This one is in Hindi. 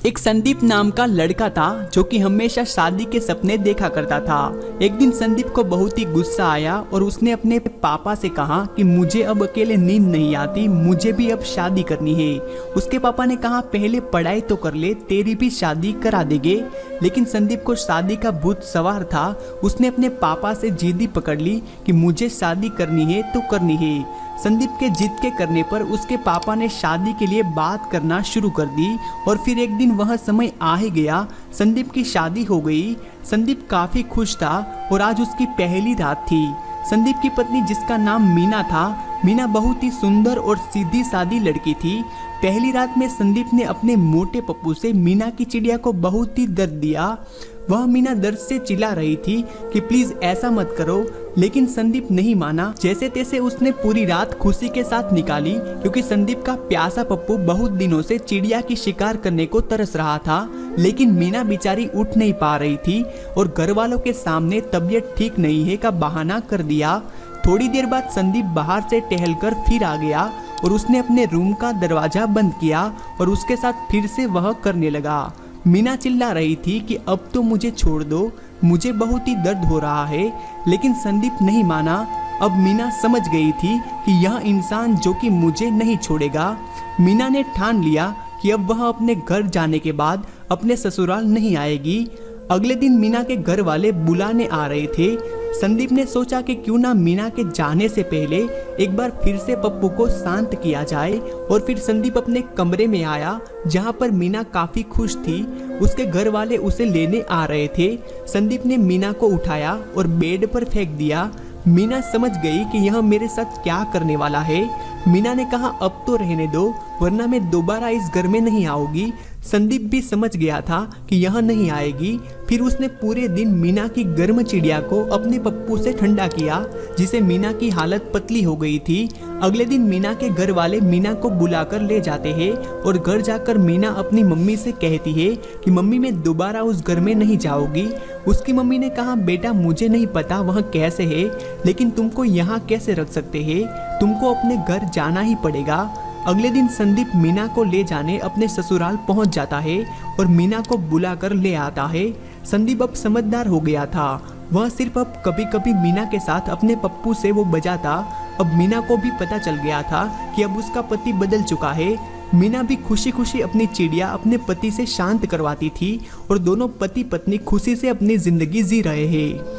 एक संदीप नाम का लड़का था जो कि हमेशा शादी के सपने देखा करता था। एक दिन संदीप को बहुत ही गुस्सा आया और उसने अपने पापा से कहा कि मुझे अब अकेले नींद नहीं आती, मुझे भी अब शादी करनी है। उसके पापा ने कहा पहले पढ़ाई तो कर ले, तेरी भी शादी करा देंगे। लेकिन संदीप को शादी का भूत सवार था। उसने अपने पापा से जिद्दी पकड़ ली कि मुझे शादी करनी है तो करनी है। संदीप के जिद के करने पर उसके पापा ने शादी के लिए बात करना शुरू कर दी और फिर एक दिन वह समय आ ही गया। संदीप की शादी हो गई। संदीप काफ़ी खुश था और आज उसकी पहली रात थी। संदीप की पत्नी जिसका नाम मीना था, मीना बहुत ही सुंदर और सीधी सादी लड़की थी। पहली रात में संदीप ने अपने मोटे पप्पू से मीना की चिड़िया को बहुत ही दर्द दिया। वह मीना दर्द से चिल्ला रही थी कि प्लीज ऐसा मत करो, लेकिन संदीप नहीं माना। जैसे तैसे उसने पूरी रात खुशी के साथ निकाली क्योंकि संदीप का प्यासा पप्पू बहुत दिनों से चिड़िया की शिकार करने को तरस रहा था। लेकिन मीना बेचारी उठ नहीं पा रही थी और घर वालों के सामने तबीयत ठीक नहीं है का बहाना कर दिया। थोड़ी देर बाद संदीप बाहर से टहलकर फिर आ गया और उसने अपने रूम का दरवाजा बंद किया और उसके साथ फिर से वह करने लगा। मीना चिल्ला रही थी कि अब तो मुझे छोड़ दो, मुझे बहुत ही दर्द हो रहा है। लेकिन संदीप नहीं माना। अब मीना समझ गई थी कि यह इंसान जो कि मुझे नहीं छोड़ेगा। मीना ने ठान लिया कि अब वह अपने घर जाने के बाद अपने ससुराल नहीं आएगी। अगले दिन मीना के घर वाले बुलाने आ रहे थे। संदीप ने सोचा कि क्यों ना मीना के जाने से पहले एक बार फिर से पप्पू को शांत किया जाए। और फिर संदीप अपने कमरे में आया जहां पर मीना काफी खुश थी। उसके घर वाले उसे लेने आ रहे थे। संदीप ने मीना को उठाया और बेड पर फेंक दिया। मीना समझ गई कि यह मेरे साथ क्या करने वाला है। मीना ने कहा अब तो रहने दो, वरना मैं दोबारा इस घर में नहीं आऊंगी। संदीप भी समझ गया था कि यह नहीं आएगी। फिर उसने पूरे दिन मीना की गर्म चिड़िया को अपने पप्पू से ठंडा किया, जिसे मीना की हालत पतली हो गई थी। अगले दिन मीना के घर वाले मीना को बुलाकर ले जाते हैं और घर जाकर मीना अपनी मम्मी से कहती है कि मम्मी मैं दोबारा उस घर में नहीं जाऊंगी। उसकी मम्मी ने कहा बेटा मुझे नहीं पता वह कैसे है, लेकिन तुमको यहाँ कैसे रख सकते हैं, तुमको अपने घर जाना ही पड़ेगा। अगले दिन संदीप मीना को ले जाने अपने ससुराल पहुंच जाता है और मीना को बुलाकर ले आता है। संदीप अब समझदार हो गया था। वह सिर्फ अब कभी कभी मीना के साथ अपने पप्पू से वो बजाता। अब मीना को भी पता चल गया था कि अब उसका पति बदल चुका है। मीना भी खुशी खुशी अपनी चिड़िया अपने पति से शांत करवाती थी और दोनों पति पत्नी खुशी से अपनी जिंदगी जी रहे हैं।